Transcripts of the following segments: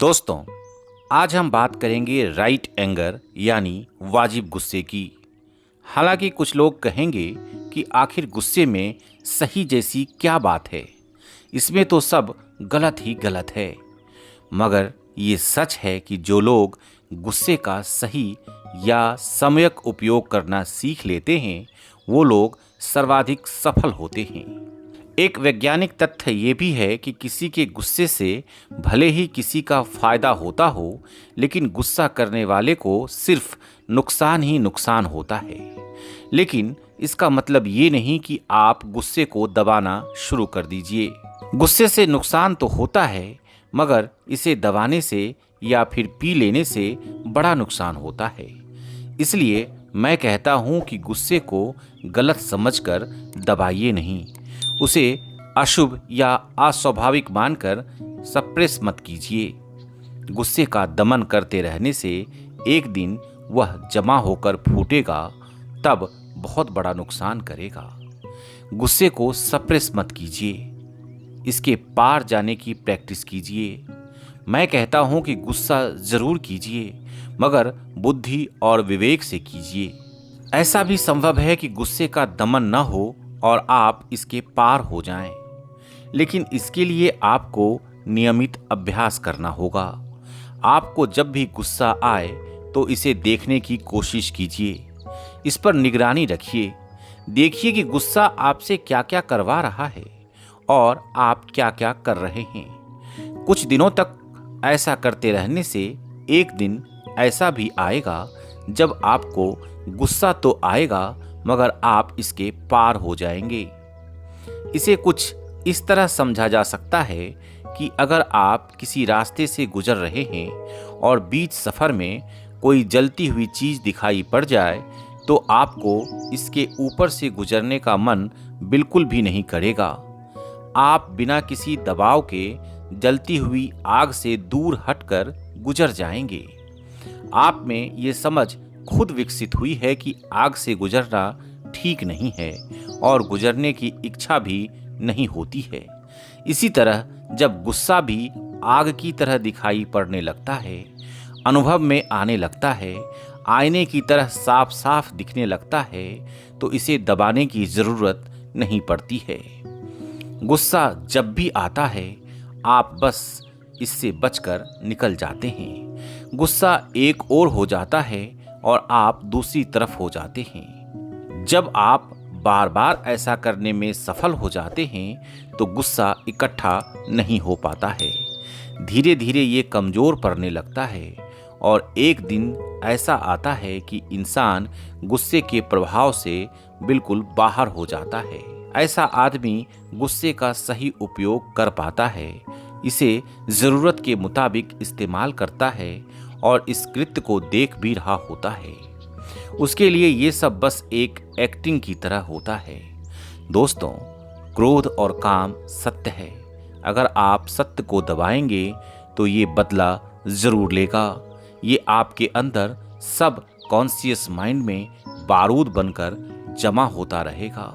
दोस्तों, आज हम बात करेंगे राइट एंगर यानी वाजिब गुस्से की। हालांकि कुछ लोग कहेंगे कि आखिर गुस्से में सही जैसी क्या बात है, इसमें तो सब गलत ही गलत है। मगर ये सच है कि जो लोग गुस्से का सही या सम्यक उपयोग करना सीख लेते हैं, वो लोग सर्वाधिक सफल होते हैं। एक वैज्ञानिक तथ्य ये भी है कि किसी के गुस्से से भले ही किसी का फायदा होता हो, लेकिन गुस्सा करने वाले को सिर्फ नुकसान ही नुकसान होता है। लेकिन इसका मतलब ये नहीं कि आप गुस्से को दबाना शुरू कर दीजिए। गुस्से से नुकसान तो होता है, मगर इसे दबाने से या फिर पी लेने से बड़ा नुकसान होता है। इसलिए मैं कहता हूँ कि गुस्से को गलत समझकर दबाइए नहीं, उसे अशुभ या अस्वाभाविक मानकर सप्रेस मत कीजिए। गुस्से का दमन करते रहने से एक दिन वह जमा होकर फूटेगा, तब बहुत बड़ा नुकसान करेगा। गुस्से को सप्रेस मत कीजिए, इसके पार जाने की प्रैक्टिस कीजिए। मैं कहता हूँ कि गुस्सा जरूर कीजिए, मगर बुद्धि और विवेक से कीजिए। ऐसा भी संभव है कि गुस्से का दमन न हो और आप इसके पार हो जाएं। लेकिन इसके लिए आपको नियमित अभ्यास करना होगा। आपको जब भी गुस्सा आए तो इसे देखने की कोशिश कीजिए, इस पर निगरानी रखिए। देखिए कि गुस्सा आपसे क्या क्या करवा रहा है और आप क्या क्या कर रहे हैं। कुछ दिनों तक ऐसा करते रहने से एक दिन ऐसा भी आएगा जब आपको गुस्सा तो आएगा, मगर आप इसके पार हो जाएंगे। इसे कुछ इस तरह समझा जा सकता है कि अगर आप किसी रास्ते से गुजर रहे हैं और बीच सफर में कोई जलती हुई चीज दिखाई पड़ जाए, तो आपको इसके ऊपर से गुजरने का मन बिल्कुल भी नहीं करेगा। आप बिना किसी दबाव के जलती हुई आग से दूर हटकर गुजर जाएंगे। आप में ये समझ खुद विकसित हुई है कि आग से गुजरना ठीक नहीं है और गुजरने की इच्छा भी नहीं होती है। इसी तरह जब गुस्सा भी आग की तरह दिखाई पड़ने लगता है, अनुभव में आने लगता है, आईने की तरह साफ साफ दिखने लगता है, तो इसे दबाने की जरूरत नहीं पड़ती है। गुस्सा जब भी आता है, आप बस इससे बचकर निकल जाते हैं। गुस्सा एक ओर हो जाता है और आप दूसरी तरफ हो जाते हैं। जब आप बार बार ऐसा करने में सफल हो जाते हैं तो गुस्सा इकट्ठा नहीं हो पाता है। धीरे धीरे ये कमज़ोर पड़ने लगता है और एक दिन ऐसा आता है कि इंसान गुस्से के प्रभाव से बिल्कुल बाहर हो जाता है। ऐसा आदमी गुस्से का सही उपयोग कर पाता है, इसे ज़रूरत के मुताबिक इस्तेमाल करता है और इस कृत्य को देख भी रहा होता है। उसके लिए ये सब बस एक एक्टिंग की तरह होता है। दोस्तों, क्रोध और काम सत्य है। अगर आप सत्य को दबाएंगे तो ये बदला जरूर लेगा। ये आपके अंदर सब कॉन्शियस माइंड में बारूद बनकर जमा होता रहेगा।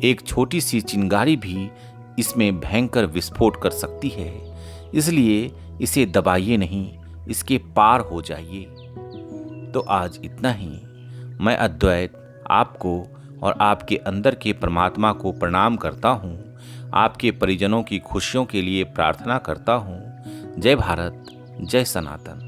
एक छोटी सी चिंगारी भी इसमें भयंकर विस्फोट कर सकती है। इसलिए इसे दबाइए नहीं, इसके पार हो जाइए। तो आज इतना ही। मैं अद्वैत आपको और आपके अंदर के परमात्मा को प्रणाम करता हूँ। आपके परिजनों की खुशियों के लिए प्रार्थना करता हूँ। जय भारत, जय सनातन।